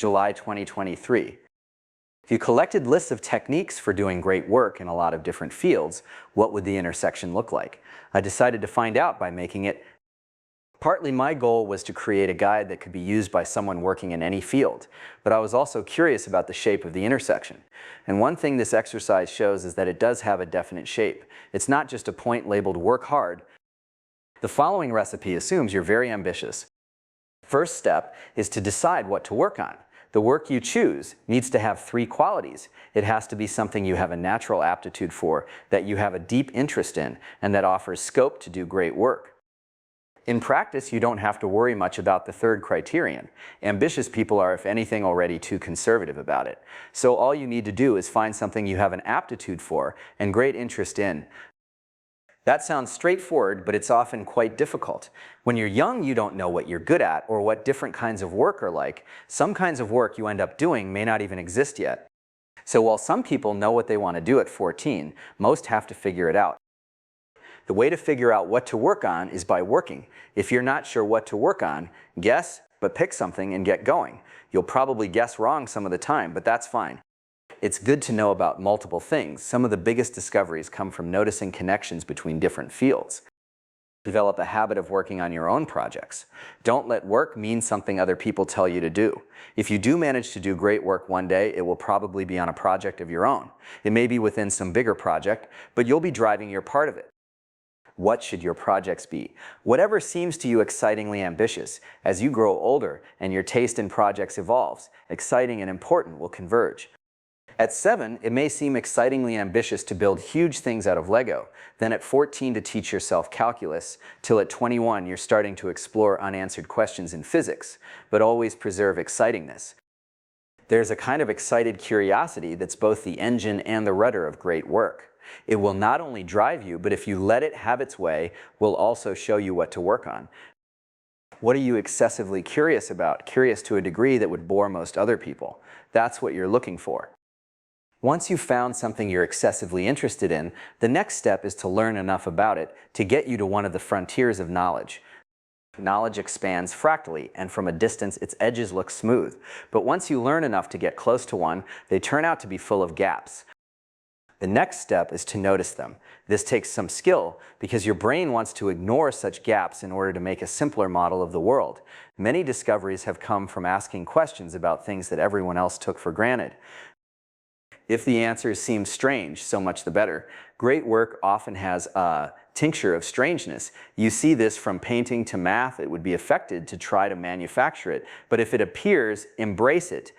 July 2023. If you collected lists of techniques for doing great work in a lot of different fields, what would the intersection look like? I decided to find out by making it. Partly my goal was to create a guide that could be used by someone working in any field, but I was also curious about the shape of the intersection. And one thing this exercise shows is that it does have a definite shape. It's not just a point labeled "work hard." The following recipe assumes you're very ambitious. First step is to decide what to work on. The work you choose needs to have three qualities. It has to be something you have a natural aptitude for, that you have a deep interest in, and that offers scope to do great work. In practice, you don't have to worry much about the third criterion. Ambitious people are, if anything, already too conservative about it. So all you need to do is find something you have an aptitude for and great interest in. That sounds straightforward, but it's often quite difficult. When you're young, you don't know what you're good at or what different kinds of work are like. Some kinds of work you end up doing may not even exist yet. So while some people know what they want to do at 14, most have to figure it out. The way to figure out what to work on is by working. If you're not sure what to work on, guess, but pick something and get going. You'll probably guess wrong some of the time, but that's fine. It's good to know about multiple things. Some of the biggest discoveries come from noticing connections between different fields. Develop a habit of working on your own projects. Don't let work mean something other people tell you to do. If you do manage to do great work one day, it will probably be on a project of your own. It may be within some bigger project, but you'll be driving your part of it. What should your projects be? Whatever seems to you excitingly ambitious. As you grow older and your taste in projects evolves, exciting and important will converge. At 7, it may seem excitingly ambitious to build huge things out of Lego. Then at 14 to teach yourself calculus, till at 21 you're starting to explore unanswered questions in physics, but always preserve excitingness. There's a kind of excited curiosity that's both the engine and the rudder of great work. It will not only drive you, but if you let it have its way, will also show you what to work on. What are you excessively curious about? Curious to a degree that would bore most other people. That's what you're looking for. Once you've found something you're excessively interested in, the next step is to learn enough about it to get you to one of the frontiers of knowledge. Knowledge expands fractally, and from a distance its edges look smooth. But once you learn enough to get close to one, they turn out to be full of gaps. The next step is to notice them. This takes some skill because your brain wants to ignore such gaps in order to make a simpler model of the world. Many discoveries have come from asking questions about things that everyone else took for granted. If the answers seem strange, so much the better. Great work often has a tincture of strangeness. You see this from painting to math. It would be affected to try to manufacture it. But if it appears, embrace it.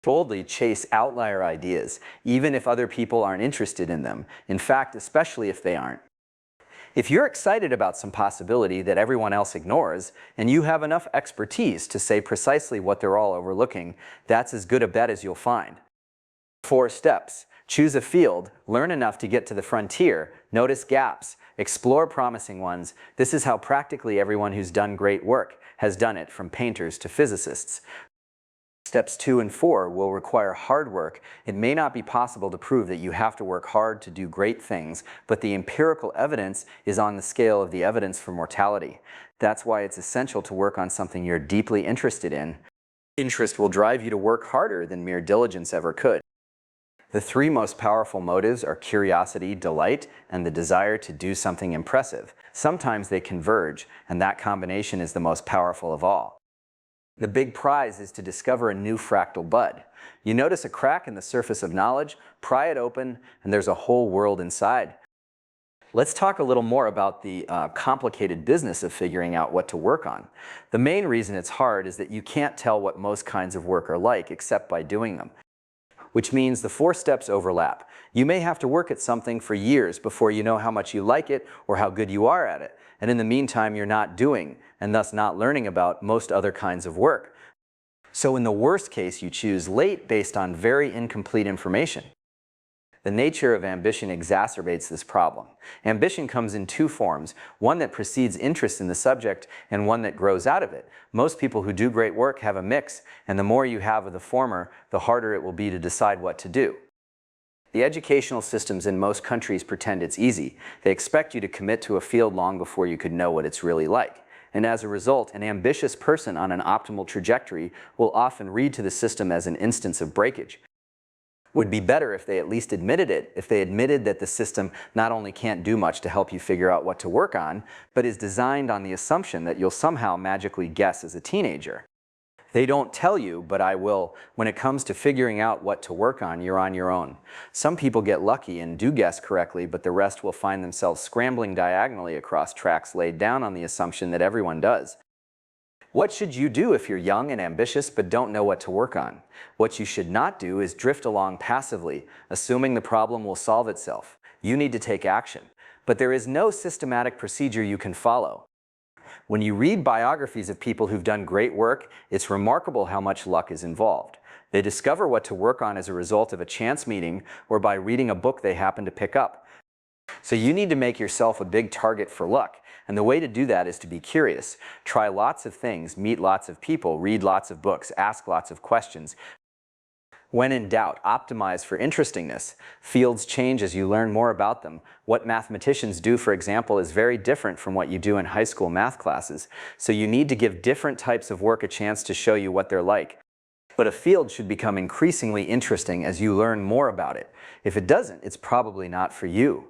Boldly chase outlier ideas, even if other people aren't interested in them. In fact, especially if they aren't. If you're excited about some possibility that everyone else ignores, and you have enough expertise to say precisely what they're all overlooking, that's as good a bet as you'll find. 4 steps. Choose a field, learn enough to get to the frontier, notice gaps, explore promising ones. This is how practically everyone who's done great work has done it, from painters to physicists. Steps 2 and 4 will require hard work. It may not be possible to prove that you have to work hard to do great things, but the empirical evidence is on the scale of the evidence for mortality. That's why it's essential to work on something you're deeply interested in. Interest will drive you to work harder than mere diligence ever could. The 3 most powerful motives are curiosity, delight, and the desire to do something impressive. Sometimes they converge, and that combination is the most powerful of all. The big prize is to discover a new fractal bud. You notice a crack in the surface of knowledge, pry it open, and there's a whole world inside. Let's talk a little more about the complicated business of figuring out what to work on. The main reason it's hard is that you can't tell what most kinds of work are like except by doing them. Which means the 4 steps overlap. You may have to work at something for years before you know how much you like it or how good you are at it. And in the meantime, you're not doing, and thus not learning about, most other kinds of work. So in the worst case, you choose late based on very incomplete information. The nature of ambition exacerbates this problem. Ambition comes in 2 forms, one that precedes interest in the subject and one that grows out of it. Most people who do great work have a mix, and the more you have of the former, the harder it will be to decide what to do. The educational systems in most countries pretend it's easy. They expect you to commit to a field long before you could know what it's really like. and as a result, an ambitious person on an optimal trajectory will often read to the system as an instance of breakage. Would be better if they at least admitted it, if they admitted that the system not only can't do much to help you figure out what to work on, but is designed on the assumption that you'll somehow magically guess as a teenager. They don't tell you, but I will. When it comes to figuring out what to work on your own. Some people get lucky and do guess correctly, but the rest will find themselves scrambling diagonally across tracks laid down on the assumption that everyone does. What should you do if you're young and ambitious but don't know what to work on? What you should not do is drift along passively, assuming the problem will solve itself. You need to take action. But there is no systematic procedure you can follow. When you read biographies of people who've done great work, it's remarkable how much luck is involved. They discover what to work on as a result of a chance meeting or by reading a book they happen to pick up. So you need to make yourself a big target for luck. And the way to do that is to be curious. Try lots of things, meet lots of people, read lots of books, ask lots of questions. When in doubt, optimize for interestingness. Fields change as you learn more about them. What mathematicians do, for example, is very different from what you do in high school math classes. So you need to give different types of work a chance to show you what they're like. But a field should become increasingly interesting as you learn more about it. If it doesn't, it's probably not for you.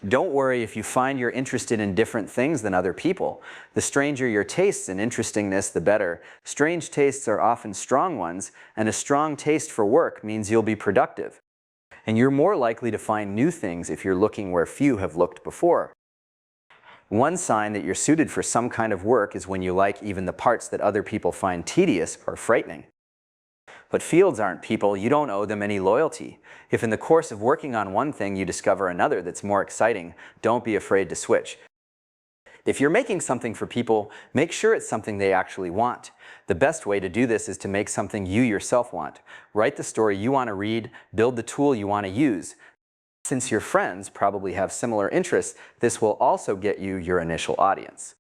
Don't worry if you find you're interested in different things than other people. The stranger your tastes and interestingness, the better. Strange tastes are often strong ones, and a strong taste for work means you'll be productive. And you're more likely to find new things if you're looking where few have looked before. One sign that you're suited for some kind of work is when you like even the parts that other people find tedious or frightening. But fields aren't people, you don't owe them any loyalty. If in the course of working on one thing you discover another that's more exciting, don't be afraid to switch. If you're making something for people, make sure it's something they actually want. The best way to do this is to make something you yourself want. Write the story you want to read, build the tool you want to use. Since your friends probably have similar interests, this will also get you your initial audience.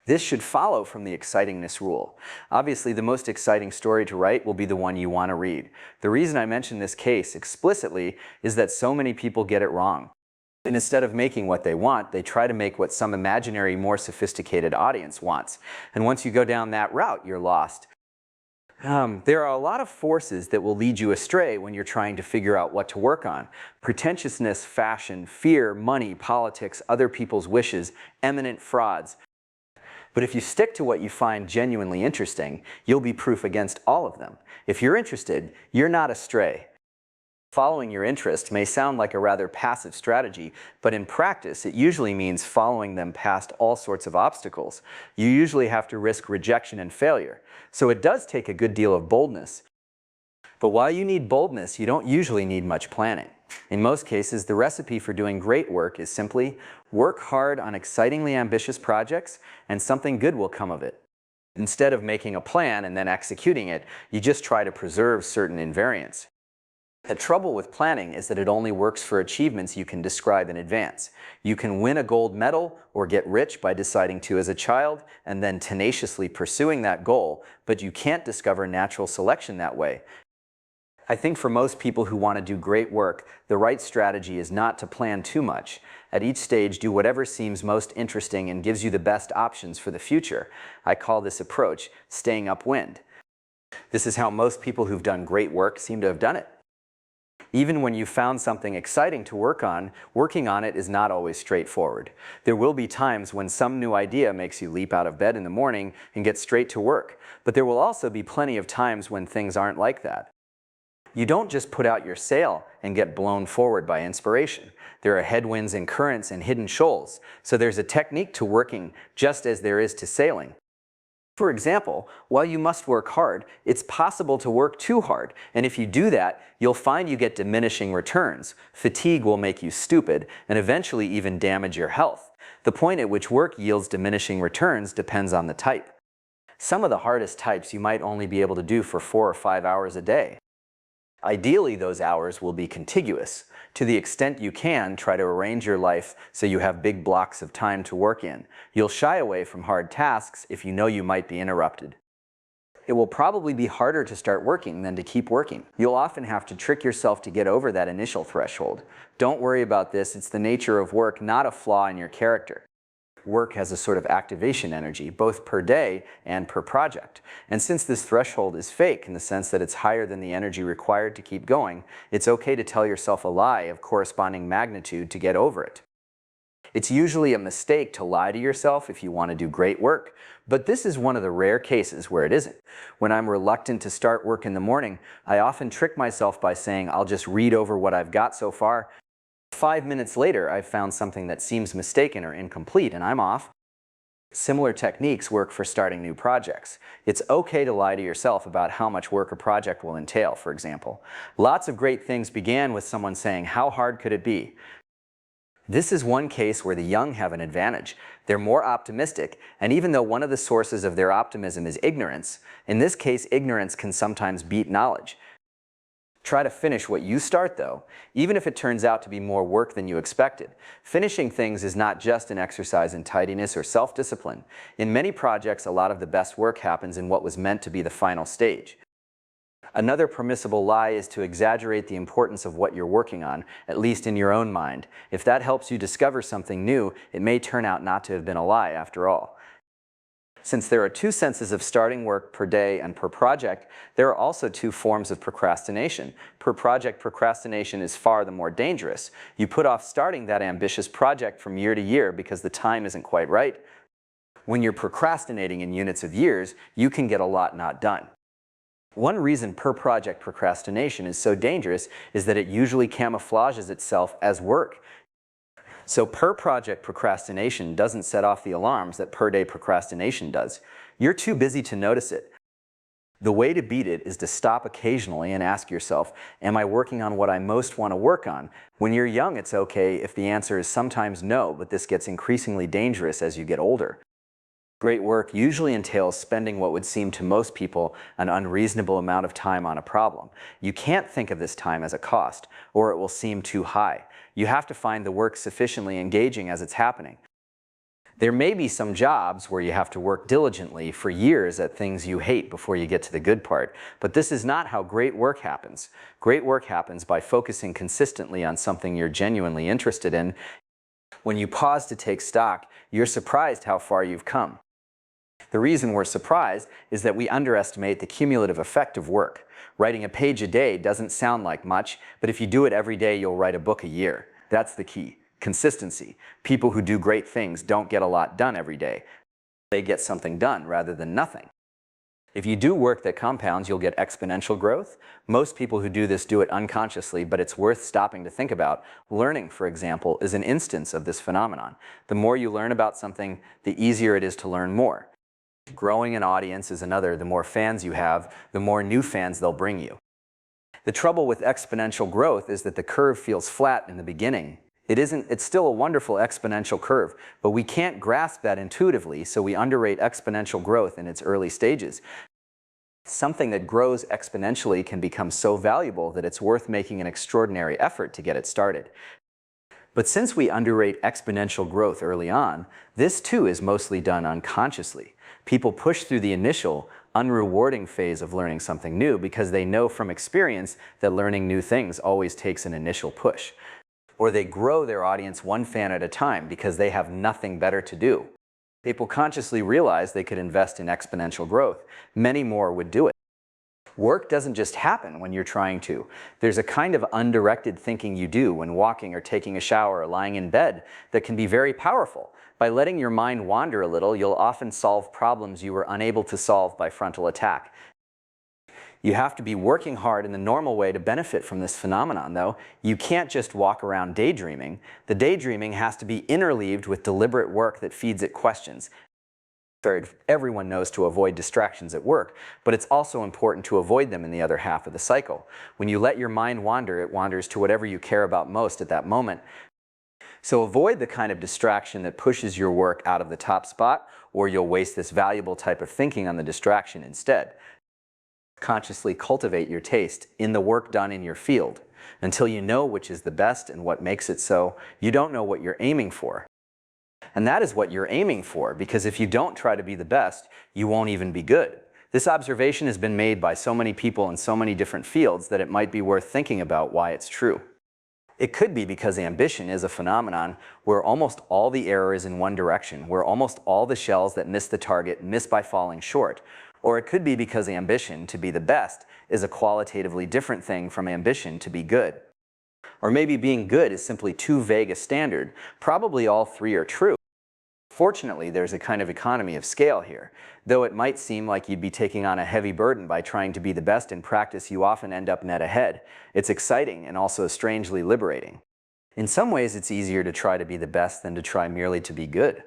This should follow from the excitingness rule. Obviously, the most exciting story to write will be the one you want to read. The reason I mention this case explicitly is that so many people get it wrong. And instead of making what they want, they try to make what some imaginary, more sophisticated audience wants. And once you go down that route, you're lost. There are a lot of forces that will lead you astray when you're trying to figure out what to work on. Pretentiousness, fashion, fear, money, politics, other people's wishes, eminent frauds. But if you stick to what you find genuinely interesting, you'll be proof against all of them. If you're interested, you're not astray. Following your interest may sound like a rather passive strategy, but in practice, it usually means following them past all sorts of obstacles. You usually have to risk rejection and failure, so it does take a good deal of boldness. But while you need boldness, you don't usually need much planning. In most cases, the recipe for doing great work is simply work hard on excitingly ambitious projects, and something good will come of it. Instead of making a plan and then executing it, you just try to preserve certain invariants. The trouble with planning is that it only works for achievements you can describe in advance. You can win a gold medal or get rich by deciding to as a child and then tenaciously pursuing that goal, but you can't discover natural selection that way. I think for most people who want to do great work, the right strategy is not to plan too much. At each stage, do whatever seems most interesting and gives you the best options for the future. I call this approach staying upwind. This is how most people who've done great work seem to have done it. Even when you found something exciting to work on, working on it is not always straightforward. There will be times when some new idea makes you leap out of bed in the morning and get straight to work, but there will also be plenty of times when things aren't like that. You don't just put out your sail and get blown forward by inspiration. There are headwinds and currents and hidden shoals, so there's a technique to working just as there is to sailing. For example, while you must work hard, it's possible to work too hard, and if you do that, you'll find you get diminishing returns. Fatigue will make you stupid, and eventually even damage your health. The point at which work yields diminishing returns depends on the type. Some of the hardest types you might only be able to do for 4 or 5 hours a day. Ideally, those hours will be contiguous. To the extent you can, try to arrange your life so you have big blocks of time to work in. You'll shy away from hard tasks if you know you might be interrupted. It will probably be harder to start working than to keep working. You'll often have to trick yourself to get over that initial threshold. Don't worry about this, it's the nature of work, not a flaw in your character. Work has a sort of activation energy, both per day and per project. And since this threshold is fake in the sense that it's higher than the energy required to keep going, it's okay to tell yourself a lie of corresponding magnitude to get over it. It's usually a mistake to lie to yourself if you want to do great work, but this is one of the rare cases where it isn't. When I'm reluctant to start work in the morning, I often trick myself by saying I'll just read over what I've got so far. 5 minutes later, I've found something that seems mistaken or incomplete, and I'm off. Similar techniques work for starting new projects. It's okay to lie to yourself about how much work a project will entail, for example. Lots of great things began with someone saying, "How hard could it be?" This is one case where the young have an advantage. They're more optimistic, and even though one of the sources of their optimism is ignorance, in this case ignorance can sometimes beat knowledge. Try to finish what you start though, even if it turns out to be more work than you expected. Finishing things is not just an exercise in tidiness or self-discipline. In many projects, a lot of the best work happens in what was meant to be the final stage. Another permissible lie is to exaggerate the importance of what you're working on, at least in your own mind. If that helps you discover something new, it may turn out not to have been a lie after all. Since there are two senses of starting work per day and per project, there are also two forms of procrastination. Per project procrastination is far the more dangerous. You put off starting that ambitious project from year to year because the time isn't quite right. When you're procrastinating in units of years, you can get a lot not done. One reason per project procrastination is so dangerous is that it usually camouflages itself as work. So per project procrastination doesn't set off the alarms that per day procrastination does. You're too busy to notice it. The way to beat it is to stop occasionally and ask yourself, am I working on what I most want to work on? When you're young, it's okay if the answer is sometimes no, but this gets increasingly dangerous as you get older. Great work usually entails spending what would seem to most people an unreasonable amount of time on a problem. You can't think of this time as a cost, or it will seem too high. You have to find the work sufficiently engaging as it's happening. There may be some jobs where you have to work diligently for years at things you hate before you get to the good part, but this is not how great work happens. Great work happens by focusing consistently on something you're genuinely interested in. When you pause to take stock, you're surprised how far you've come. The reason we're surprised is that we underestimate the cumulative effect of work. Writing a page a day doesn't sound like much, but if you do it every day, you'll write a book a year. That's the key. Consistency. People who do great things don't get a lot done every day. They get something done rather than nothing. If you do work that compounds, you'll get exponential growth. Most people who do this do it unconsciously, but it's worth stopping to think about. Learning, for example, is an instance of this phenomenon. The more you learn about something, the easier it is to learn more. Growing an audience is another. The more fans you have, the more new fans they'll bring you. The trouble with exponential growth is that the curve feels flat in the beginning. It's still a wonderful exponential curve, but we can't grasp that intuitively, so we underrate exponential growth in its early stages. Something that grows exponentially can become so valuable that it's worth making an extraordinary effort to get it started. But since we underrate exponential growth early on, this too is mostly done unconsciously. People push through the initial, unrewarding phase of learning something new because they know from experience that learning new things always takes an initial push. Or they grow their audience one fan at a time because they have nothing better to do. People consciously realize they could invest in exponential growth. Many more would do it. Work doesn't just happen when you're trying to. There's a kind of undirected thinking you do when walking or taking a shower or lying in bed that can be very powerful. By letting your mind wander a little, you'll often solve problems you were unable to solve by frontal attack. You have to be working hard in the normal way to benefit from this phenomenon, though. You can't just walk around daydreaming. The daydreaming has to be interleaved with deliberate work that feeds it questions. Third, everyone knows to avoid distractions at work, but it's also important to avoid them in the other half of the cycle. When you let your mind wander, it wanders to whatever you care about most at that moment. So avoid the kind of distraction that pushes your work out of the top spot, or you'll waste this valuable type of thinking on the distraction instead. Consciously cultivate your taste in the work done in your field. Until you know which is the best and what makes it so, you don't know what you're aiming for. And that is what you're aiming for, because if you don't try to be the best, you won't even be good. This observation has been made by so many people in so many different fields that it might be worth thinking about why it's true. It could be because ambition is a phenomenon where almost all the error is in one direction, where almost all the shells that miss the target miss by falling short. Or it could be because ambition, to be the best, is a qualitatively different thing from ambition to be good. Or maybe being good is simply too vague a standard. Probably all three are true. Fortunately, there's a kind of economy of scale here. Though it might seem like you'd be taking on a heavy burden by trying to be the best in practice, you often end up net ahead. It's exciting and also strangely liberating. In some ways, it's easier to try to be the best than to try merely to be good.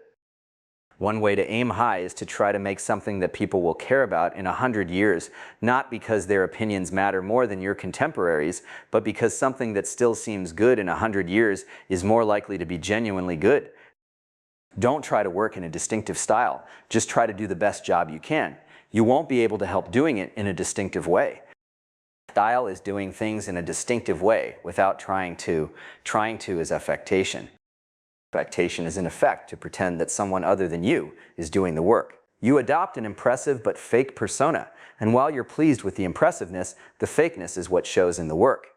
One way to aim high is to try to make something that people will care about in 100 years, not because their opinions matter more than your contemporaries, but because something that still seems good in 100 years is more likely to be genuinely good. Don't try to work in a distinctive style. Just try to do the best job you can. You won't be able to help doing it in a distinctive way. Style is doing things in a distinctive way without trying to. Trying to is affectation. Affectation is in effect to pretend that someone other than you is doing the work. You adopt an impressive but fake persona, and while you're pleased with the impressiveness, the fakeness is what shows in the work.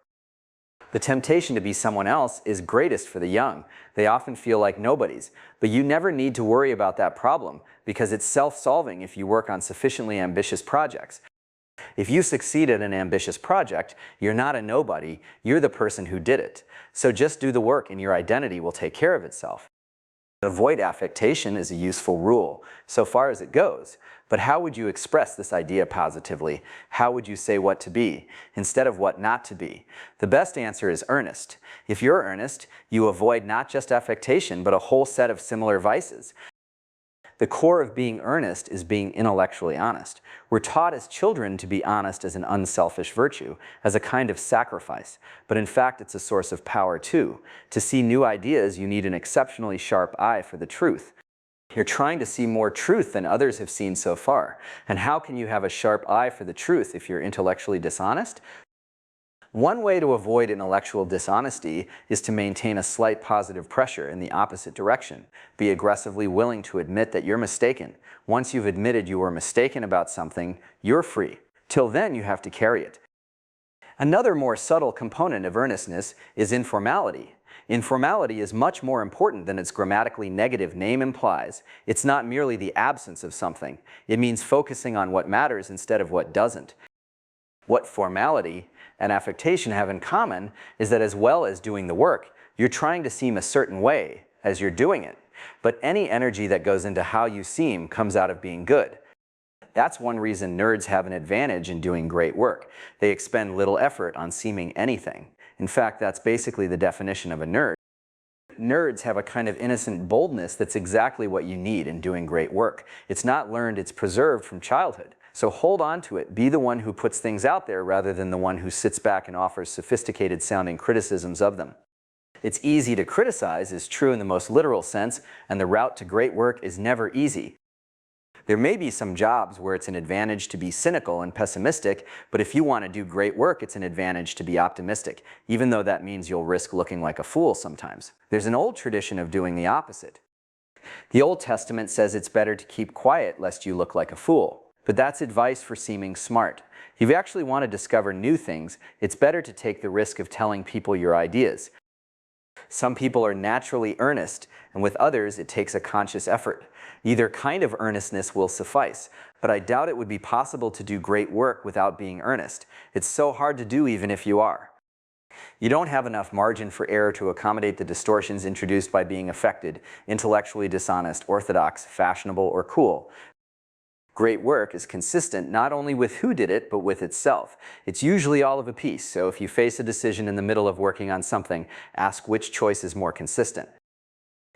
The temptation to be someone else is greatest for the young. They often feel like nobodies, but you never need to worry about that problem because it's self-solving if you work on sufficiently ambitious projects. If you succeed at an ambitious project, you're not a nobody, you're the person who did it. So just do the work and your identity will take care of itself. Avoid affectation is a useful rule, so far as it goes. But how would you express this idea positively? How would you say what to be, instead of what not to be? The best answer is earnest. If you're earnest, you avoid not just affectation, but a whole set of similar vices. The core of being earnest is being intellectually honest. We're taught as children to be honest as an unselfish virtue, as a kind of sacrifice. But in fact, it's a source of power too. To see new ideas, you need an exceptionally sharp eye for the truth. You're trying to see more truth than others have seen so far. And how can you have a sharp eye for the truth if you're intellectually dishonest? One way to avoid intellectual dishonesty is to maintain a slight positive pressure in the opposite direction. Be aggressively willing to admit that you're mistaken. Once you've admitted you were mistaken about something, you're free. Till then, you have to carry it. Another more subtle component of earnestness is informality. Informality is much more important than its grammatically negative name implies. It's not merely the absence of something. It means focusing on what matters instead of what doesn't. What formality and affectation have in common is that as well as doing the work, you're trying to seem a certain way as you're doing it. But any energy that goes into how you seem comes out of being good. That's one reason nerds have an advantage in doing great work. They expend little effort on seeming anything. In fact, that's basically the definition of a nerd. Nerds have a kind of innocent boldness that's exactly what you need in doing great work. It's not learned, it's preserved from childhood. So hold on to it. Be the one who puts things out there rather than the one who sits back and offers sophisticated sounding criticisms of them. It's easy to criticize is true in the most literal sense, and the route to great work is never easy. There may be some jobs where it's an advantage to be cynical and pessimistic, but if you want to do great work, it's an advantage to be optimistic, even though that means you'll risk looking like a fool sometimes. There's an old tradition of doing the opposite. The Old Testament says it's better to keep quiet lest you look like a fool. But that's advice for seeming smart. If you actually want to discover new things, it's better to take the risk of telling people your ideas. Some people are naturally earnest, and with others it takes a conscious effort. Either kind of earnestness will suffice, but I doubt it would be possible to do great work without being earnest. It's so hard to do even if you are. You don't have enough margin for error to accommodate the distortions introduced by being affected, intellectually dishonest, orthodox, fashionable, or cool. Great work is consistent not only with who did it, but with itself. It's usually all of a piece, so if you face a decision in the middle of working on something, ask which choice is more consistent.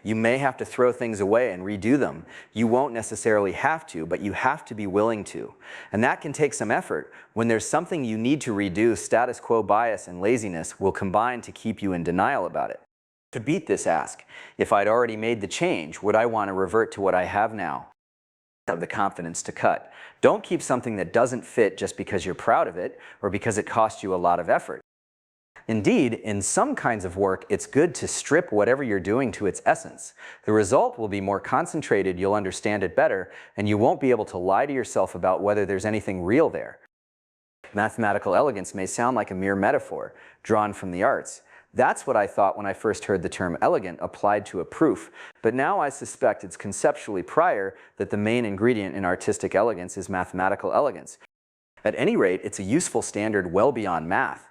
You may have to throw things away and redo them. You won't necessarily have to, but you have to be willing to. And that can take some effort. When there's something you need to redo, status quo bias and laziness will combine to keep you in denial about it. To beat this, ask, if I'd already made the change, would I want to revert to what I have now? Have the confidence to cut. Don't keep something that doesn't fit just because you're proud of it or because it cost you a lot of effort. Indeed, in some kinds of work, it's good to strip whatever you're doing to its essence. The result will be more concentrated, you'll understand it better, and you won't be able to lie to yourself about whether there's anything real there. Mathematical elegance may sound like a mere metaphor, drawn from the arts, That's what I thought when I first heard the term elegant applied to a proof, but now I suspect it's conceptually prior that the main ingredient in artistic elegance is mathematical elegance. At any rate, it's a useful standard well beyond math.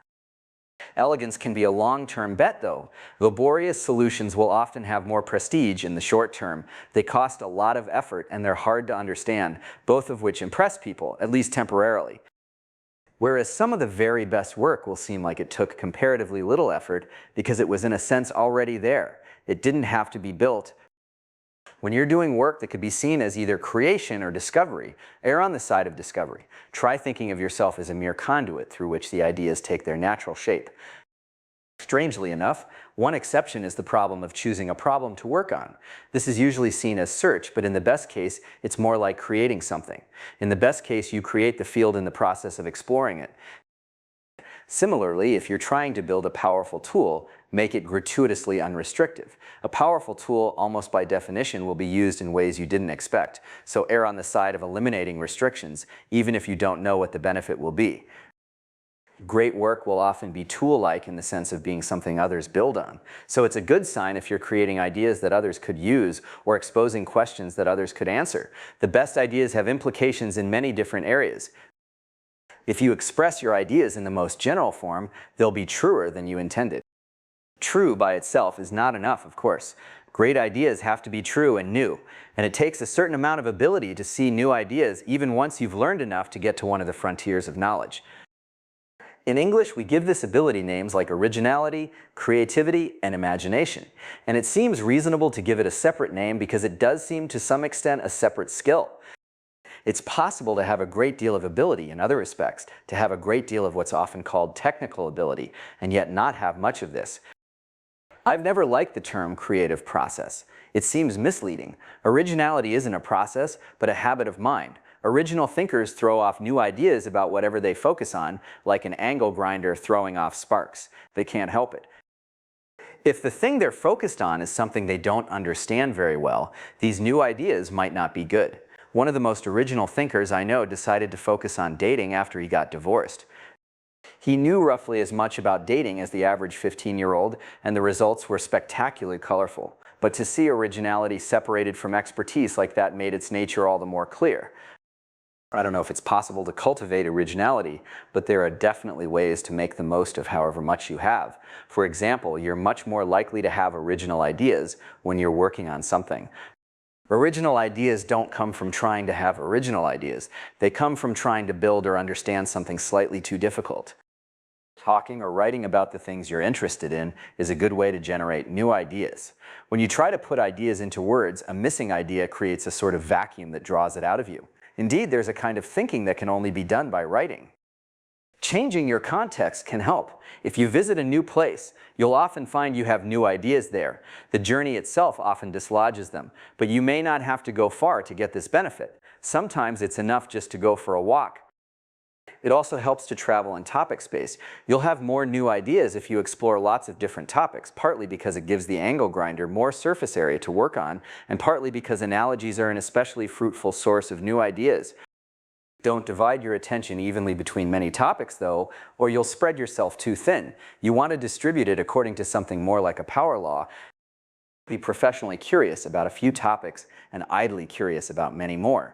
Elegance can be a long-term bet though. Laborious solutions will often have more prestige in the short term. They cost a lot of effort and they're hard to understand, both of which impress people, at least temporarily. Whereas some of the very best work will seem like it took comparatively little effort because it was in a sense already there. It didn't have to be built. When you're doing work that could be seen as either creation or discovery, err on the side of discovery. Try thinking of yourself as a mere conduit through which the ideas take their natural shape. Strangely enough, one exception is the problem of choosing a problem to work on. This is usually seen as search, but in the best case, it's more like creating something. In the best case, you create the field in the process of exploring it. Similarly, if you're trying to build a powerful tool, make it gratuitously unrestrictive. A powerful tool, almost by definition, will be used in ways you didn't expect, so err on the side of eliminating restrictions, even if you don't know what the benefit will be. Great work will often be tool-like in the sense of being something others build on. So it's a good sign if you're creating ideas that others could use or exposing questions that others could answer. The best ideas have implications in many different areas. If you express your ideas in the most general form, they'll be truer than you intended. True by itself is not enough, of course. Great ideas have to be true and new, and it takes a certain amount of ability to see new ideas even once you've learned enough to get to one of the frontiers of knowledge. In English, we give this ability names like originality, creativity, and imagination. And it seems reasonable to give it a separate name because it does seem to some extent a separate skill. It's possible to have a great deal of ability in other respects, to have a great deal of what's often called technical ability, and yet not have much of this. I've never liked the term creative process. It seems misleading. Originality isn't a process, but a habit of mind. Original thinkers throw off new ideas about whatever they focus on, like an angle grinder throwing off sparks. They can't help it. If the thing they're focused on is something they don't understand very well, these new ideas might not be good. One of the most original thinkers I know decided to focus on dating after he got divorced. He knew roughly as much about dating as the average 15-year-old, and the results were spectacularly colorful. But to see originality separated from expertise like that made its nature all the more clear. I don't know if it's possible to cultivate originality, but there are definitely ways to make the most of however much you have. For example, you're much more likely to have original ideas when you're working on something. Original ideas don't come from trying to have original ideas. They come from trying to build or understand something slightly too difficult. Talking or writing about the things you're interested in is a good way to generate new ideas. When you try to put ideas into words, a missing idea creates a sort of vacuum that draws it out of you. Indeed, there's a kind of thinking that can only be done by writing. Changing your context can help. If you visit a new place, you'll often find you have new ideas there. The journey itself often dislodges them, but you may not have to go far to get this benefit. Sometimes it's enough just to go for a walk. It also helps to travel in topic space. You'll have more new ideas if you explore lots of different topics, partly because it gives the angle grinder more surface area to work on, and partly because analogies are an especially fruitful source of new ideas. Don't divide your attention evenly between many topics, though, or you'll spread yourself too thin. You want to distribute it according to something more like a power law. Be professionally curious about a few topics and idly curious about many more.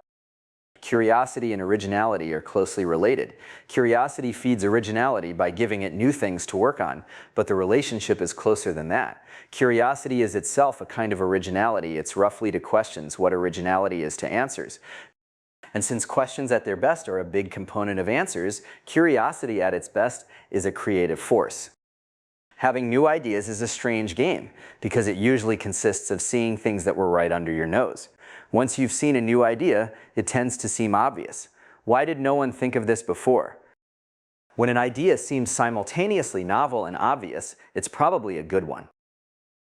Curiosity and originality are closely related. Curiosity feeds originality by giving it new things to work on, but the relationship is closer than that. Curiosity is itself a kind of originality. It's roughly to questions what originality is to answers. And since questions at their best are a big component of answers, curiosity at its best is a creative force. Having new ideas is a strange game, because it usually consists of seeing things that were right under your nose. Once you've seen a new idea, it tends to seem obvious. Why did no one think of this before? When an idea seems simultaneously novel and obvious, it's probably a good one.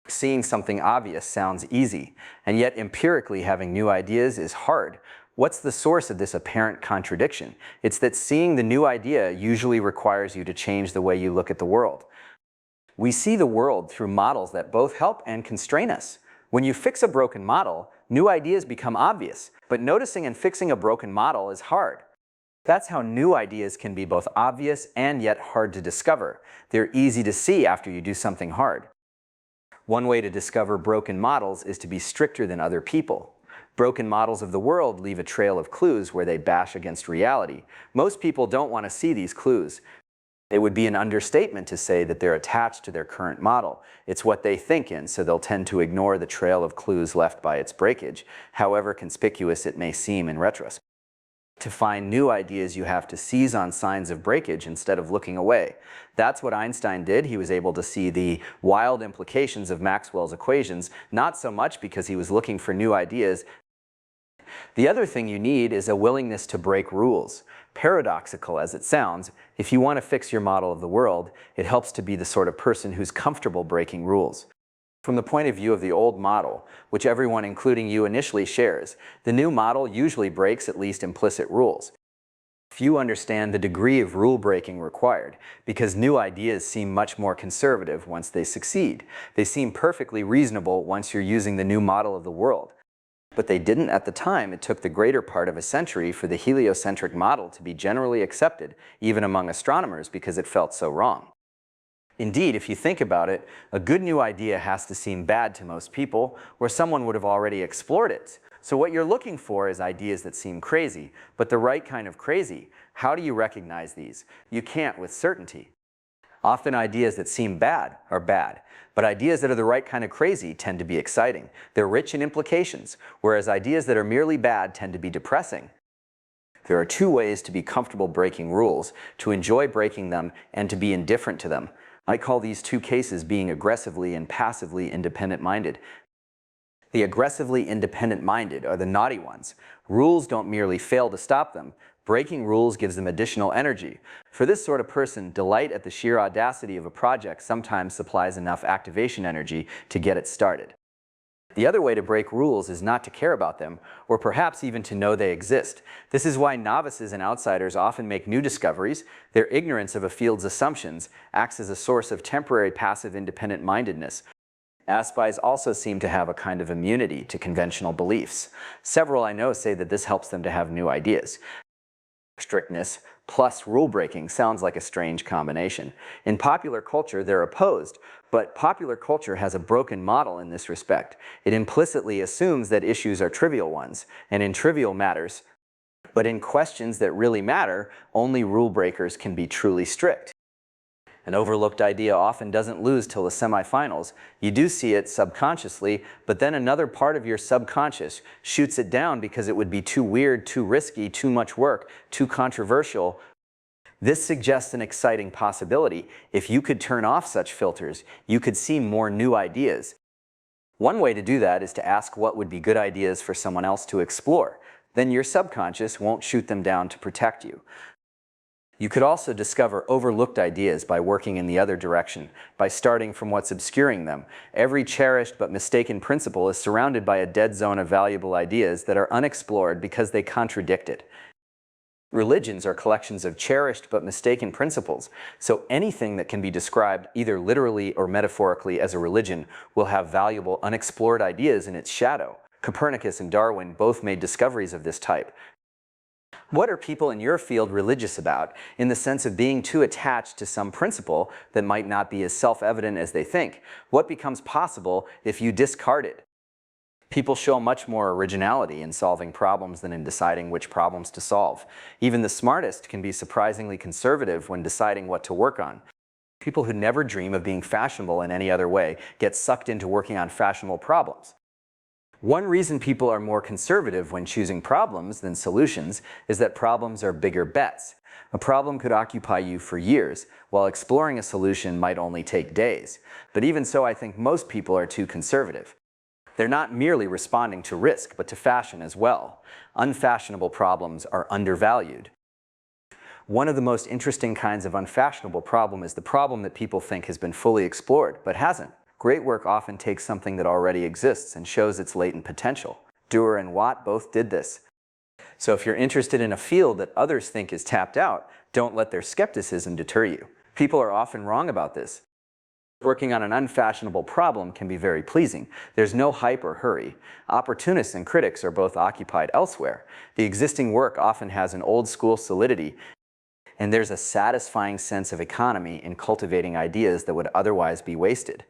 Seeing something obvious sounds easy, and yet empirically having new ideas is hard. What's the source of this apparent contradiction? It's that seeing the new idea usually requires you to change the way you look at the world. We see the world through models that both help and constrain us. When you fix a broken model, new ideas become obvious, but noticing and fixing a broken model is hard. That's how new ideas can be both obvious and yet hard to discover. They're easy to see after you do something hard. One way to discover broken models is to be stricter than other people. Broken models of the world leave a trail of clues where they bash against reality. Most people don't want to see these clues. It would be an understatement to say that they're attached to their current model. It's what they think in, so they'll tend to ignore the trail of clues left by its breakage, however conspicuous it may seem in retrospect. To find new ideas, you have to seize on signs of breakage instead of looking away. That's what Einstein did. He was able to see the wild implications of Maxwell's equations, not so much because he was looking for new ideas. The other thing you need is a willingness to break rules. Paradoxical as it sounds, if you want to fix your model of the world, it helps to be the sort of person who's comfortable breaking rules. From the point of view of the old model, which everyone including you initially shares, the new model usually breaks at least implicit rules. Few understand the degree of rule breaking required, because new ideas seem much more conservative once they succeed. They seem perfectly reasonable once you're using the new model of the world. But they didn't at the time. It took the greater part of a century for the heliocentric model to be generally accepted, even among astronomers, because it felt so wrong. Indeed, if you think about it, a good new idea has to seem bad to most people, or someone would have already explored it. So what you're looking for is ideas that seem crazy, but the right kind of crazy. How do you recognize these? You can't with certainty. Often ideas that seem bad are bad, but ideas that are the right kind of crazy tend to be exciting. They're rich in implications, whereas ideas that are merely bad tend to be depressing. There are two ways to be comfortable breaking rules: to enjoy breaking them and to be indifferent to them. I call these two cases being aggressively and passively independent-minded. The aggressively independent-minded are the naughty ones. Rules don't merely fail to stop them. Breaking rules gives them additional energy. For this sort of person, delight at the sheer audacity of a project sometimes supplies enough activation energy to get it started. The other way to break rules is not to care about them, or perhaps even to know they exist. This is why novices and outsiders often make new discoveries. Their ignorance of a field's assumptions acts as a source of temporary passive independent-mindedness. Aspies also seem to have a kind of immunity to conventional beliefs. Several I know say that this helps them to have new ideas. Strictness plus rule-breaking sounds like a strange combination. In popular culture, they're opposed, but popular culture has a broken model in this respect. It implicitly assumes that issues are trivial ones, and in trivial matters, but in questions that really matter, only rule-breakers can be truly strict. An overlooked idea often doesn't lose till the semifinals. You do see it subconsciously, but then another part of your subconscious shoots it down because it would be too weird, too risky, too much work, too controversial. This suggests an exciting possibility. If you could turn off such filters, you could see more new ideas. One way to do that is to ask what would be good ideas for someone else to explore. Then your subconscious won't shoot them down to protect you. You could also discover overlooked ideas by working in the other direction, by starting from what's obscuring them. Every cherished but mistaken principle is surrounded by a dead zone of valuable ideas that are unexplored because they contradict it. Religions are collections of cherished but mistaken principles, so anything that can be described either literally or metaphorically as a religion will have valuable unexplored ideas in its shadow. Copernicus and Darwin both made discoveries of this type. What are people in your field religious about, in the sense of being too attached to some principle that might not be as self-evident as they think? What becomes possible if you discard it? People show much more originality in solving problems than in deciding which problems to solve. Even the smartest can be surprisingly conservative when deciding what to work on. People who never dream of being fashionable in any other way get sucked into working on fashionable problems. One reason people are more conservative when choosing problems than solutions is that problems are bigger bets. A problem could occupy you for years, while exploring a solution might only take days. But even so, I think most people are too conservative. They're not merely responding to risk, but to fashion as well. Unfashionable problems are undervalued. One of the most interesting kinds of unfashionable problem is the problem that people think has been fully explored, but hasn't. Great work often takes something that already exists and shows its latent potential. Dewar and Watt both did this. So if you're interested in a field that others think is tapped out, don't let their skepticism deter you. People are often wrong about this. Working on an unfashionable problem can be very pleasing. There's no hype or hurry. Opportunists and critics are both occupied elsewhere. The existing work often has an old-school solidity, and there's a satisfying sense of economy in cultivating ideas that would otherwise be wasted.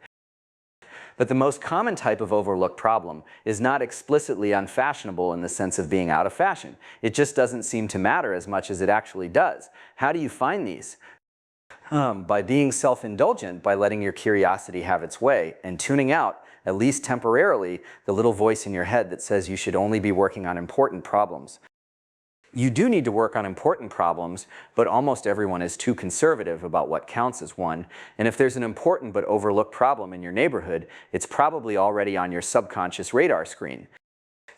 But the most common type of overlooked problem is not explicitly unfashionable in the sense of being out of fashion. It just doesn't seem to matter as much as it actually does. How do you find these? By being self-indulgent, by letting your curiosity have its way, and tuning out, at least temporarily, the little voice in your head that says you should only be working on important problems. You do need to work on important problems, but almost everyone is too conservative about what counts as one, and if there's an important but overlooked problem in your neighborhood, it's probably already on your subconscious radar screen.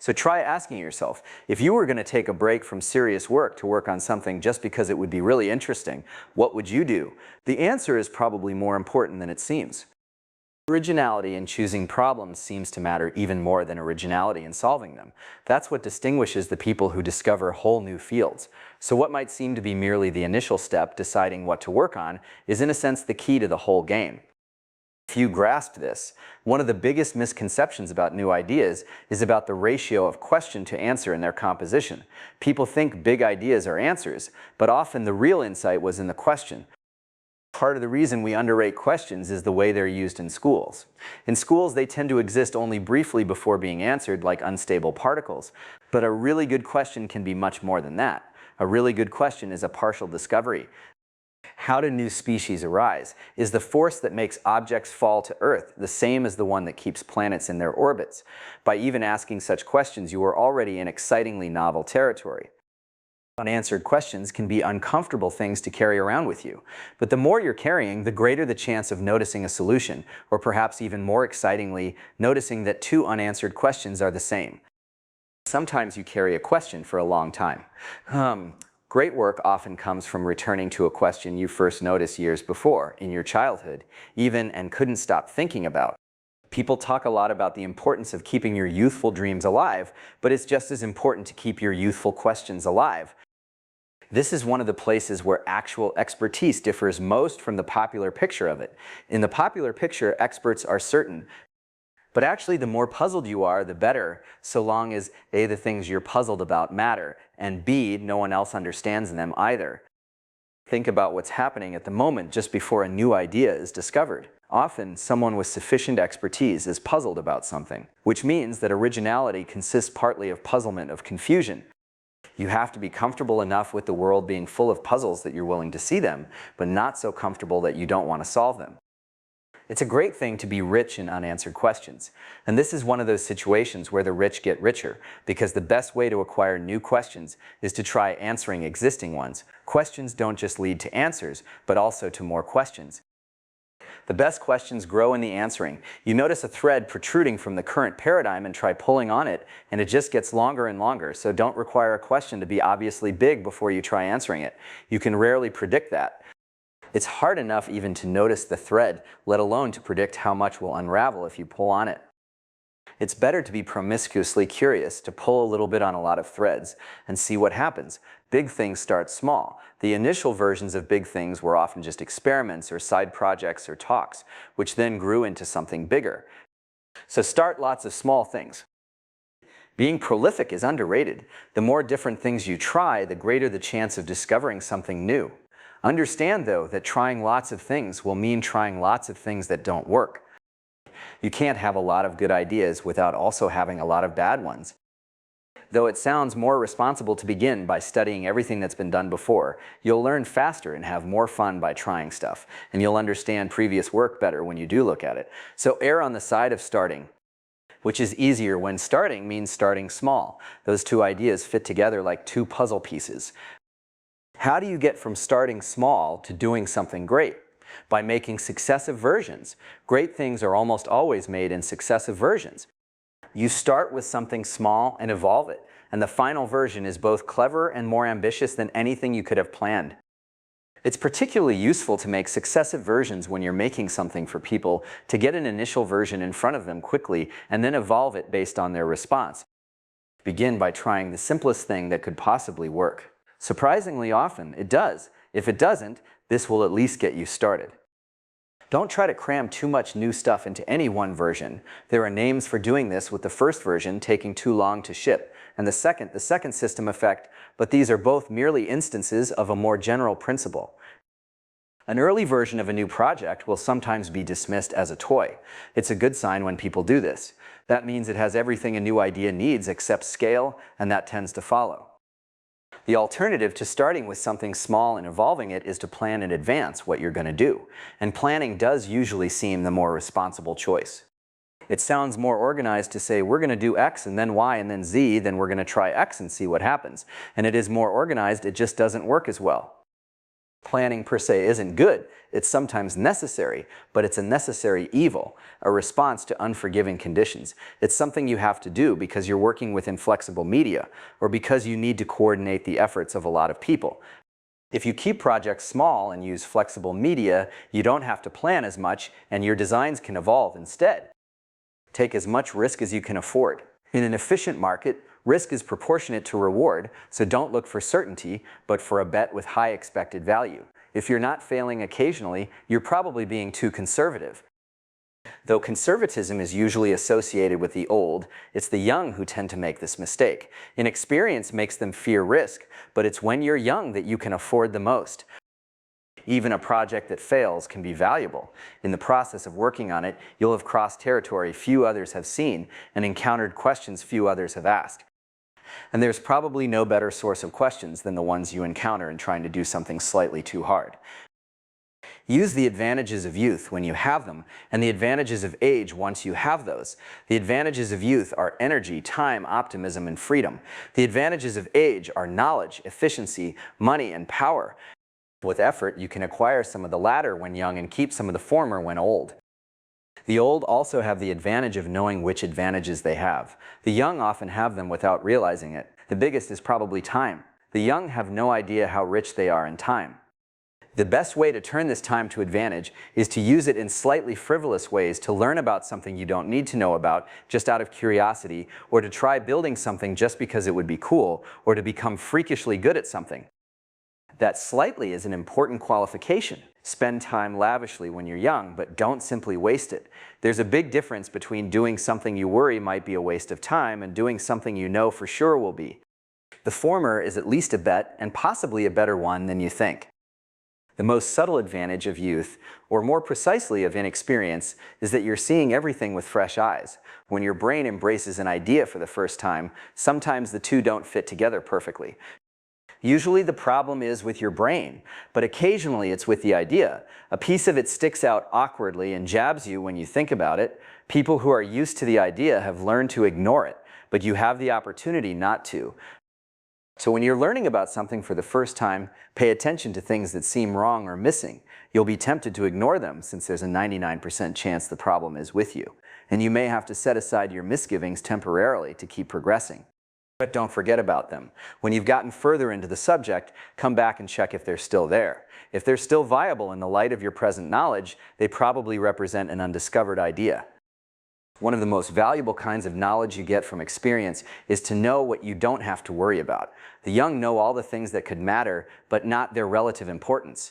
So try asking yourself, if you were going to take a break from serious work to work on something just because it would be really interesting, what would you do? The answer is probably more important than it seems. Originality in choosing problems seems to matter even more than originality in solving them. That's what distinguishes the people who discover whole new fields. So what might seem to be merely the initial step, deciding what to work on, is in a sense the key to the whole game. If you grasp this, one of the biggest misconceptions about new ideas is about the ratio of question to answer in their composition. People think big ideas are answers, but often the real insight was in the question. Part of the reason we underrate questions is the way they're used in schools. In schools, they tend to exist only briefly before being answered, like unstable particles. But a really good question can be much more than that. A really good question is a partial discovery. How do new species arise? Is the force that makes objects fall to Earth the same as the one that keeps planets in their orbits? By even asking such questions, you are already in excitingly novel territory. Unanswered questions can be uncomfortable things to carry around with you, but the more you're carrying, the greater the chance of noticing a solution, or perhaps even more excitingly, noticing that two unanswered questions are the same. Sometimes you carry a question for a long time. Great work often comes from returning to a question you first noticed years before, in your childhood, even and couldn't stop thinking about. People talk a lot about the importance of keeping your youthful dreams alive, but it's just as important to keep your youthful questions alive. This is one of the places where actual expertise differs most from the popular picture of it. In the popular picture, experts are certain. But actually, the more puzzled you are, the better, so long as A, the things you're puzzled about matter, and B, no one else understands them either. Think about what's happening at the moment just before a new idea is discovered. Often, someone with sufficient expertise is puzzled about something, which means that originality consists partly of puzzlement, of confusion. You have to be comfortable enough with the world being full of puzzles that you're willing to see them, but not so comfortable that you don't want to solve them. It's a great thing to be rich in unanswered questions. And this is one of those situations where the rich get richer, because the best way to acquire new questions is to try answering existing ones. Questions don't just lead to answers, but also to more questions. The best questions grow in the answering. You notice a thread protruding from the current paradigm and try pulling on it, and it just gets longer and longer, so don't require a question to be obviously big before you try answering it. You can rarely predict that. It's hard enough even to notice the thread, let alone to predict how much will unravel if you pull on it. It's better to be promiscuously curious, to pull a little bit on a lot of threads, and see what happens. Big things start small. The initial versions of big things were often just experiments or side projects or talks, which then grew into something bigger. So start lots of small things. Being prolific is underrated. The more different things you try, the greater the chance of discovering something new. Understand, though, that trying lots of things will mean trying lots of things that don't work. You can't have a lot of good ideas without also having a lot of bad ones. Though it sounds more responsible to begin by studying everything that's been done before, you'll learn faster and have more fun by trying stuff, and you'll understand previous work better when you do look at it. So err on the side of starting, which is easier when starting means starting small. Those two ideas fit together like two puzzle pieces. How do you get from starting small to doing something great? By making successive versions. Great things are almost always made in successive versions. You start with something small and evolve it, and the final version is both clever and more ambitious than anything you could have planned. It's particularly useful to make successive versions when you're making something for people, to get an initial version in front of them quickly and then evolve it based on their response. Begin by trying the simplest thing that could possibly work. Surprisingly often, it does. If it doesn't, this will at least get you started. Don't try to cram too much new stuff into any one version. There are names for doing this, with the first version taking too long to ship, and the second system effect, but these are both merely instances of a more general principle. An early version of a new project will sometimes be dismissed as a toy. It's a good sign when people do this. That means it has everything a new idea needs except scale, and that tends to follow. The alternative to starting with something small and evolving it is to plan in advance what you're going to do, and planning does usually seem the more responsible choice. It sounds more organized to say we're going to do X and then Y and then Z than we're going to try X and see what happens, and it is more organized, it just doesn't work as well. Planning per se isn't good, it's sometimes necessary, but it's a necessary evil, a response to unforgiving conditions. It's something you have to do because you're working with inflexible media, or because you need to coordinate the efforts of a lot of people. If you keep projects small and use flexible media, you don't have to plan as much, and your designs can evolve instead. Take as much risk as you can afford. In an efficient market, risk is proportionate to reward, so don't look for certainty, but for a bet with high expected value. If you're not failing occasionally, you're probably being too conservative. Though conservatism is usually associated with the old, it's the young who tend to make this mistake. Inexperience makes them fear risk, but it's when you're young that you can afford the most. Even a project that fails can be valuable. In the process of working on it, you'll have crossed territory few others have seen and encountered questions few others have asked. And there's probably no better source of questions than the ones you encounter in trying to do something slightly too hard. Use the advantages of youth when you have them, and the advantages of age once you have those. The advantages of youth are energy, time, optimism, and freedom. The advantages of age are knowledge, efficiency, money, and power. With effort, you can acquire some of the latter when young and keep some of the former when old. The old also have the advantage of knowing which advantages they have. The young often have them without realizing it. The biggest is probably time. The young have no idea how rich they are in time. The best way to turn this time to advantage is to use it in slightly frivolous ways, to learn about something you don't need to know about just out of curiosity, or to try building something just because it would be cool, or to become freakishly good at something. That slightly is an important qualification. Spend time lavishly when you're young, but don't simply waste it. There's a big difference between doing something you worry might be a waste of time and doing something you know for sure will be. The former is at least a bet, and possibly a better one than you think. The most subtle advantage of youth, or more precisely of inexperience, is that you're seeing everything with fresh eyes. When your brain embraces an idea for the first time, sometimes the two don't fit together perfectly. Usually the problem is with your brain, but occasionally it's with the idea. A piece of it sticks out awkwardly and jabs you when you think about it. People who are used to the idea have learned to ignore it, but you have the opportunity not to. So when you're learning about something for the first time, pay attention to things that seem wrong or missing. You'll be tempted to ignore them since there's a 99% chance the problem is with you, and you may have to set aside your misgivings temporarily to keep progressing. But don't forget about them. When you've gotten further into the subject, come back and check if they're still there. If they're still viable in the light of your present knowledge, they probably represent an undiscovered idea. One of the most valuable kinds of knowledge you get from experience is to know what you don't have to worry about. The young know all the things that could matter, but not their relative importance.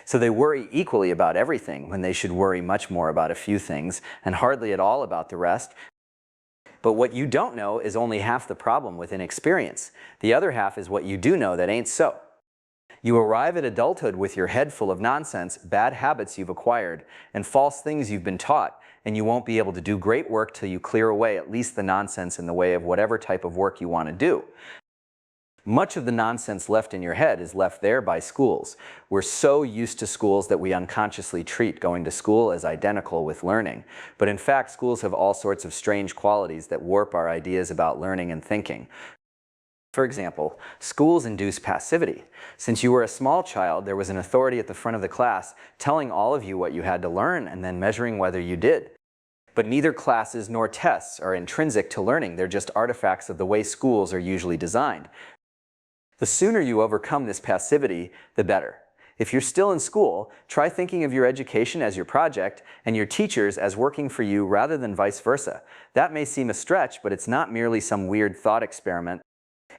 So they worry equally about everything when they should worry much more about a few things and hardly at all about the rest. But what you don't know is only half the problem with inexperience. The other half is what you do know that ain't so. You arrive at adulthood with your head full of nonsense, bad habits you've acquired, and false things you've been taught, and you won't be able to do great work till you clear away at least the nonsense in the way of whatever type of work you want to do. Much of the nonsense left in your head is left there by schools. We're so used to schools that we unconsciously treat going to school as identical with learning. But in fact, schools have all sorts of strange qualities that warp our ideas about learning and thinking. For example, schools induce passivity. Since you were a small child, there was an authority at the front of the class telling all of you what you had to learn and then measuring whether you did. But neither classes nor tests are intrinsic to learning. They're just artifacts of the way schools are usually designed. The sooner you overcome this passivity, the better. If you're still in school, try thinking of your education as your project and your teachers as working for you rather than vice versa. That may seem a stretch, but it's not merely some weird thought experiment.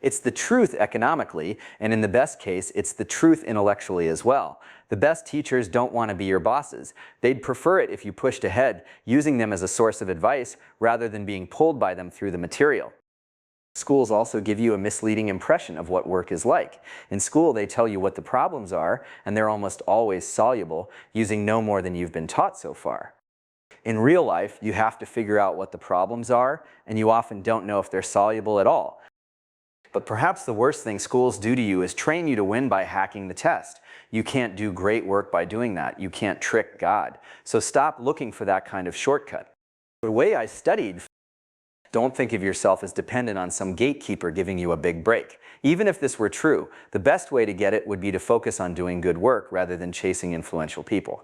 It's the truth economically, and in the best case, it's the truth intellectually as well. The best teachers don't want to be your bosses. They'd prefer it if you pushed ahead, using them as a source of advice rather than being pulled by them through the material. Schools also give you a misleading impression of what work is like. In school, they tell you what the problems are, and they're almost always soluble, using no more than you've been taught so far. In real life, you have to figure out what the problems are, and you often don't know if they're soluble at all. But perhaps the worst thing schools do to you is train you to win by hacking the test. You can't do great work by doing that. You can't trick God. So stop looking for that kind of shortcut. The way I studied, don't think of yourself as dependent on some gatekeeper giving you a big break. Even if this were true, the best way to get it would be to focus on doing good work rather than chasing influential people.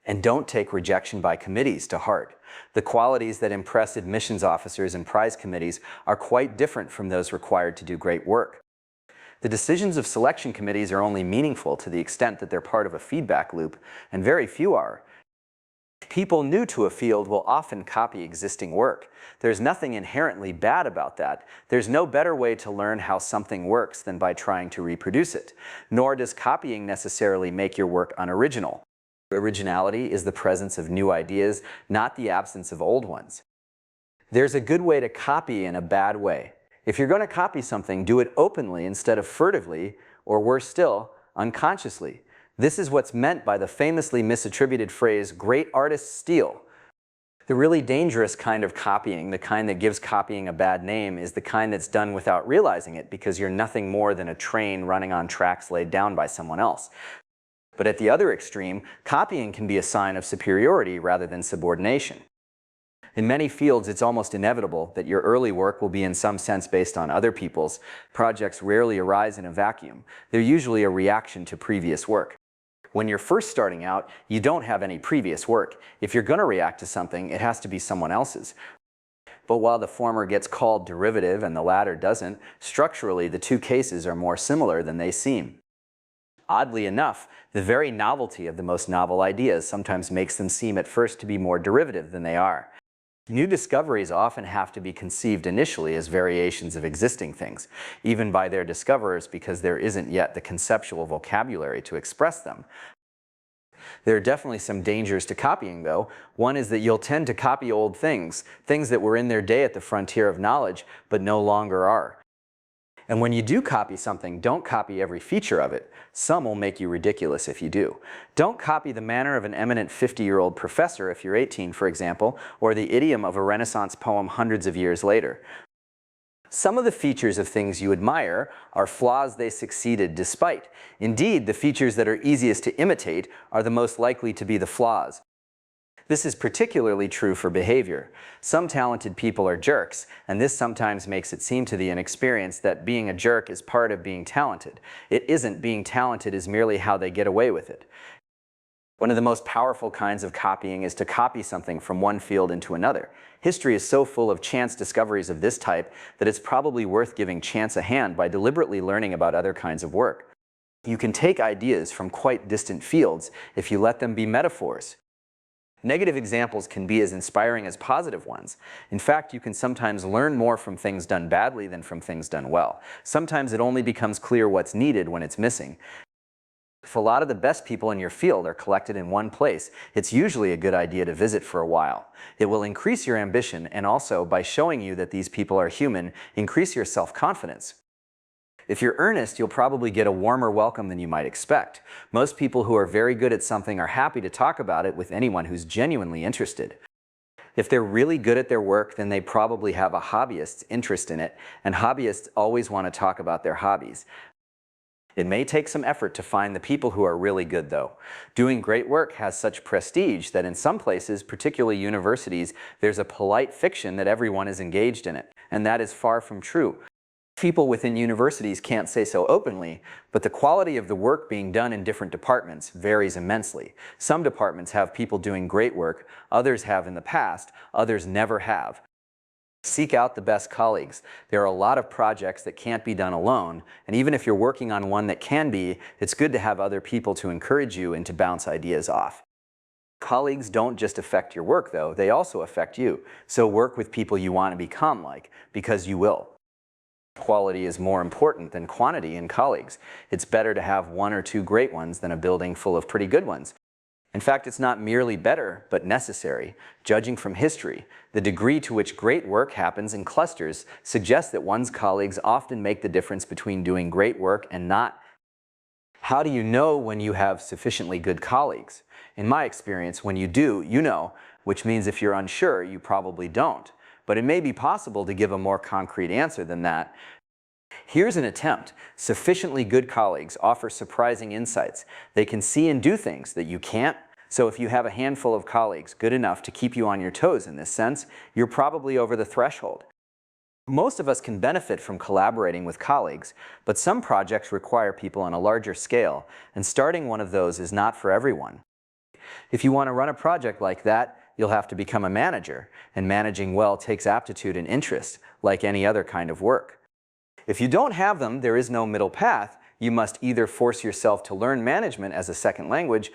And don't take rejection by committees to heart. The qualities that impress admissions officers and prize committees are quite different from those required to do great work. The decisions of selection committees are only meaningful to the extent that they're part of a feedback loop, and very few are. People new to a field will often copy existing work. There's nothing inherently bad about that. There's no better way to learn how something works than by trying to reproduce it. Nor does copying necessarily make your work unoriginal. Originality is the presence of new ideas, not the absence of old ones. There's a good way to copy and a bad way. If you're going to copy something, do it openly instead of furtively, or worse still, unconsciously. This is what's meant by the famously misattributed phrase, "great artists steal." The really dangerous kind of copying, the kind that gives copying a bad name, is the kind that's done without realizing it because you're nothing more than a train running on tracks laid down by someone else. But at the other extreme, copying can be a sign of superiority rather than subordination. In many fields, it's almost inevitable that your early work will be in some sense based on other people's. Projects rarely arise in a vacuum. They're usually a reaction to previous work. When you're first starting out, you don't have any previous work. If you're going to react to something, it has to be someone else's. But while the former gets called derivative and the latter doesn't, structurally the two cases are more similar than they seem. Oddly enough, the very novelty of the most novel ideas sometimes makes them seem at first to be more derivative than they are. New discoveries often have to be conceived initially as variations of existing things, even by their discoverers, because there isn't yet the conceptual vocabulary to express them. There are definitely some dangers to copying, though. One is that you'll tend to copy old things, things that were in their day at the frontier of knowledge, but no longer are. And when you do copy something, don't copy every feature of it. Some will make you ridiculous if you do. Don't copy the manner of an eminent 50-year-old professor if you're 18, for example, or the idiom of a Renaissance poem hundreds of years later. Some of the features of things you admire are flaws they succeeded despite. Indeed, the features that are easiest to imitate are the most likely to be the flaws. This is particularly true for behavior. Some talented people are jerks, and this sometimes makes it seem to the inexperienced that being a jerk is part of being talented. It isn't. Being talented is merely how they get away with it. One of the most powerful kinds of copying is to copy something from one field into another. History is so full of chance discoveries of this type that it's probably worth giving chance a hand by deliberately learning about other kinds of work. You can take ideas from quite distant fields if you let them be metaphors. Negative examples can be as inspiring as positive ones. In fact, you can sometimes learn more from things done badly than from things done well. Sometimes it only becomes clear what's needed when it's missing. If a lot of the best people in your field are collected in one place, it's usually a good idea to visit for a while. It will increase your ambition and also, by showing you that these people are human, increase your self-confidence. If you're earnest, you'll probably get a warmer welcome than you might expect. Most people who are very good at something are happy to talk about it with anyone who's genuinely interested. If they're really good at their work, then they probably have a hobbyist's interest in it, and hobbyists always want to talk about their hobbies. It may take some effort to find the people who are really good, though. Doing great work has such prestige that in some places, particularly universities, there's a polite fiction that everyone is engaged in it, and that is far from true. People within universities can't say so openly, but the quality of the work being done in different departments varies immensely. Some departments have people doing great work, others have in the past, others never have. Seek out the best colleagues. There are a lot of projects that can't be done alone, and even if you're working on one that can be, it's good to have other people to encourage you and to bounce ideas off. Colleagues don't just affect your work, though, they also affect you. So work with people you want to become like, because you will. Quality is more important than quantity in colleagues. It's better to have one or two great ones than a building full of pretty good ones. In fact, it's not merely better, but necessary. Judging from history, the degree to which great work happens in clusters suggests that one's colleagues often make the difference between doing great work and not. How do you know when you have sufficiently good colleagues? In my experience, when you do, you know, which means if you're unsure, you probably don't. But it may be possible to give a more concrete answer than that. Here's an attempt. Sufficiently good colleagues offer surprising insights. They can see and do things that you can't. So if you have a handful of colleagues good enough to keep you on your toes in this sense, you're probably over the threshold. Most of us can benefit from collaborating with colleagues, but some projects require people on a larger scale, and starting one of those is not for everyone. If you want to run a project like that, you'll have to become a manager, and managing well takes aptitude and interest, like any other kind of work. If you don't have them, there is no middle path. You must either force yourself to learn management as a second language,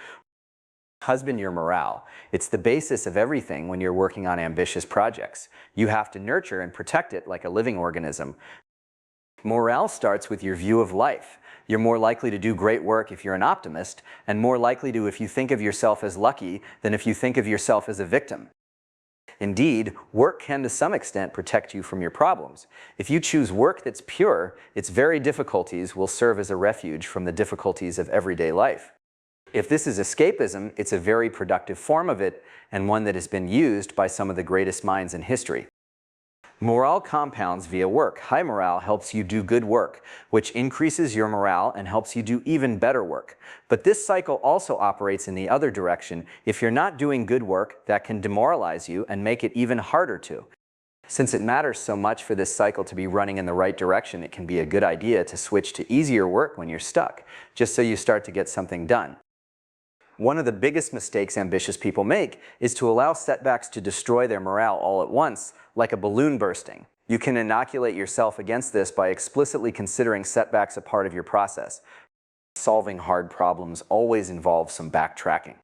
husband your morale. It's the basis of everything when you're working on ambitious projects. You have to nurture and protect it like a living organism. Morale starts with your view of life. You're more likely to do great work if you're an optimist, and more likely to if you think of yourself as lucky than if you think of yourself as a victim. Indeed, work can to some extent protect you from your problems. If you choose work that's pure, its very difficulties will serve as a refuge from the difficulties of everyday life. If this is escapism, it's a very productive form of it, and one that has been used by some of the greatest minds in history. Morale compounds via work. High morale helps you do good work, which increases your morale and helps you do even better work. But this cycle also operates in the other direction. If you're not doing good work, that can demoralize you and make it even harder to. Since it matters so much for this cycle to be running in the right direction, it can be a good idea to switch to easier work when you're stuck, just so you start to get something done. One of the biggest mistakes ambitious people make is to allow setbacks to destroy their morale all at once, like a balloon bursting. You can inoculate yourself against this by explicitly considering setbacks a part of your process. Solving hard problems always involves some backtracking.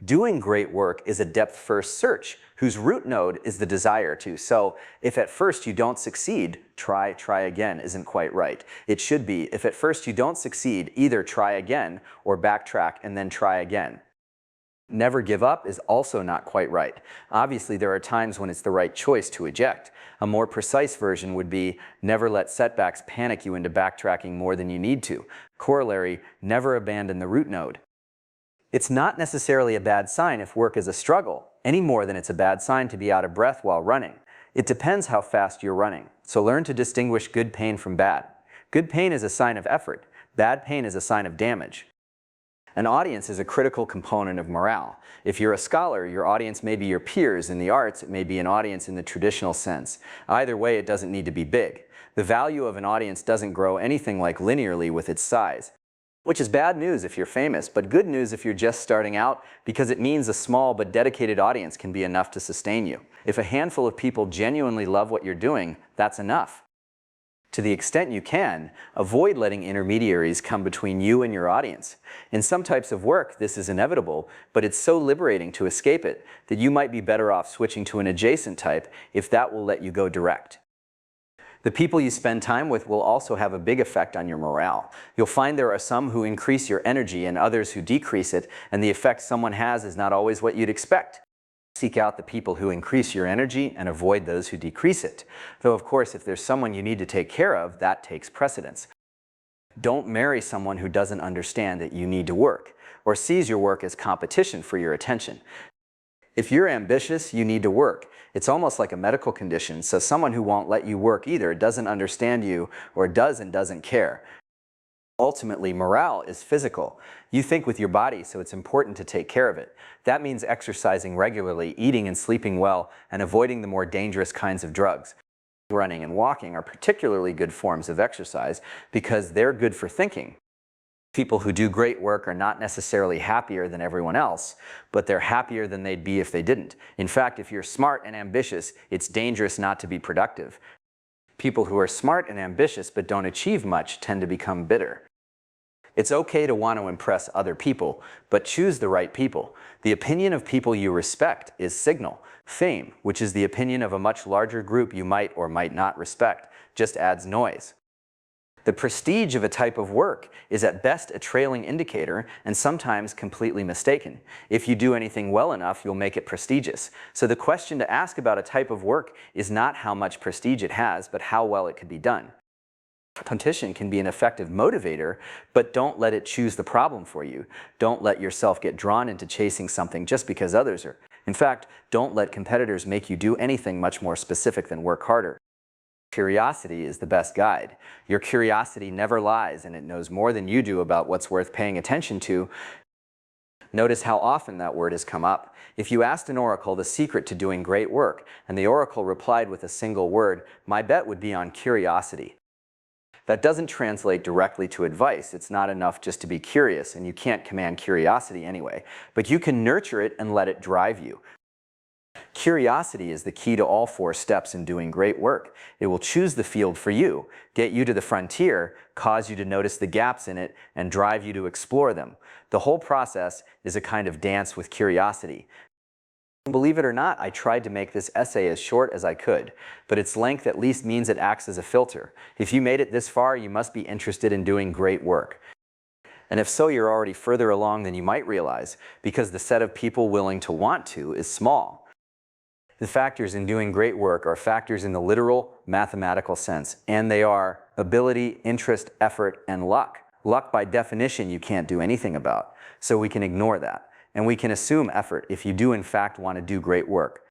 Doing great work is a depth-first search whose root node is the desire to. So if at first you don't succeed, try again isn't quite right. It should be, if at first you don't succeed, either try again or backtrack and then try again. Never give up is also not quite right. Obviously, there are times when it's the right choice to eject. A more precise version would be, never let setbacks panic you into backtracking more than you need to. Corollary, never abandon the root node. It's not necessarily a bad sign if work is a struggle, any more than it's a bad sign to be out of breath while running. It depends how fast you're running, so learn to distinguish good pain from bad. Good pain is a sign of effort. Bad pain is a sign of damage. An audience is a critical component of morale. If you're a scholar, your audience may be your peers. In the arts, it may be an audience in the traditional sense. Either way, it doesn't need to be big. The value of an audience doesn't grow anything like linearly with its size. Which is bad news if you're famous, but good news if you're just starting out, because it means a small but dedicated audience can be enough to sustain you. If a handful of people genuinely love what you're doing, that's enough. To the extent you can, avoid letting intermediaries come between you and your audience. In some types of work, this is inevitable, but it's so liberating to escape it that you might be better off switching to an adjacent type if that will let you go direct. The people you spend time with will also have a big effect on your morale. You'll find there are some who increase your energy and others who decrease it, and the effect someone has is not always what you'd expect. Seek out the people who increase your energy and avoid those who decrease it. Though, of course, if there's someone you need to take care of, that takes precedence. Don't marry someone who doesn't understand that you need to work, or sees your work as competition for your attention. If you're ambitious, you need to work. It's almost like a medical condition, so someone who won't let you work either doesn't understand you or does and doesn't care. Ultimately, morale is physical. You think with your body, so it's important to take care of it. That means exercising regularly, eating and sleeping well, and avoiding the more dangerous kinds of drugs. Running and walking are particularly good forms of exercise because they're good for thinking. People who do great work are not necessarily happier than everyone else, but they're happier than they'd be if they didn't. In fact, if you're smart and ambitious, it's dangerous not to be productive. People who are smart and ambitious but don't achieve much tend to become bitter. It's okay to want to impress other people, but choose the right people. The opinion of people you respect is signal. Fame, which is the opinion of a much larger group you might or might not respect, just adds noise. The prestige of a type of work is at best a trailing indicator and sometimes completely mistaken. If you do anything well enough, you'll make it prestigious. So the question to ask about a type of work is not how much prestige it has, but how well it could be done. Competition can be an effective motivator, but don't let it choose the problem for you. Don't let yourself get drawn into chasing something just because others are. In fact, don't let competitors make you do anything much more specific than work harder. Curiosity is the best guide. Your curiosity never lies, and it knows more than you do about what's worth paying attention to. Notice how often that word has come up. If you asked an oracle the secret to doing great work, and the oracle replied with a single word, my bet would be on curiosity. That doesn't translate directly to advice. It's not enough just to be curious, and you can't command curiosity anyway. But you can nurture it and let it drive you. Curiosity is the key to all 4 steps in doing great work. It will choose the field for you, get you to the frontier, cause you to notice the gaps in it, and drive you to explore them. The whole process is a kind of dance with curiosity. Believe it or not, I tried to make this essay as short as I could, but its length at least means it acts as a filter. If you made it this far, you must be interested in doing great work. And if so, you're already further along than you might realize, because the set of people willing to want to is small. The factors in doing great work are factors in the literal mathematical sense, and they are ability, interest, effort, and luck. Luck, by definition, you can't do anything about, so we can ignore that. And we can assume effort if you do in fact want to do great work.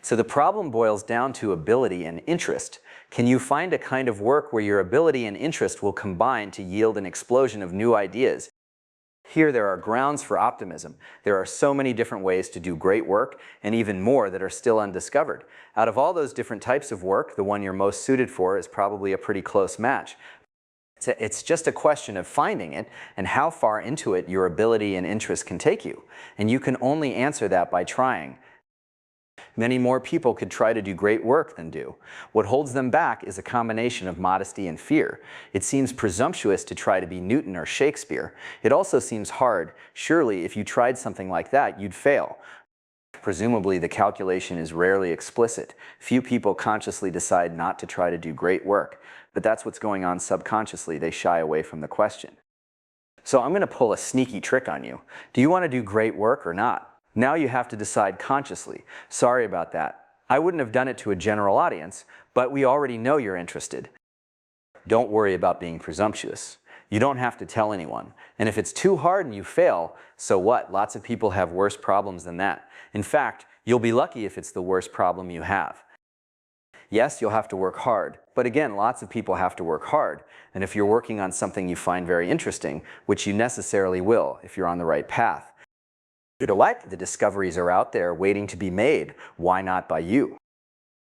So the problem boils down to ability and interest. Can you find a kind of work where your ability and interest will combine to yield an explosion of new ideas? Here there are grounds for optimism. There are so many different ways to do great work, and even more that are still undiscovered. Out of all those different types of work, the one you're most suited for is probably a pretty close match. It's just a question of finding it and how far into it your ability and interest can take you. And you can only answer that by trying. Many more people could try to do great work than do. What holds them back is a combination of modesty and fear. It seems presumptuous to try to be Newton or Shakespeare. It also seems hard. Surely, if you tried something like that, you'd fail. Presumably, the calculation is rarely explicit. Few people consciously decide not to try to do great work, but that's what's going on subconsciously. They shy away from the question. So I'm going to pull a sneaky trick on you. Do you want to do great work or not? Now you have to decide consciously. Sorry about that. I wouldn't have done it to a general audience, but we already know you're interested. Don't worry about being presumptuous. You don't have to tell anyone. And if it's too hard and you fail, so what? Lots of people have worse problems than that. In fact, you'll be lucky if it's the worst problem you have. Yes, you'll have to work hard, but again, lots of people have to work hard. And if you're working on something you find very interesting, which you necessarily will if you're on the right path, the discoveries are out there waiting to be made. Why not by you?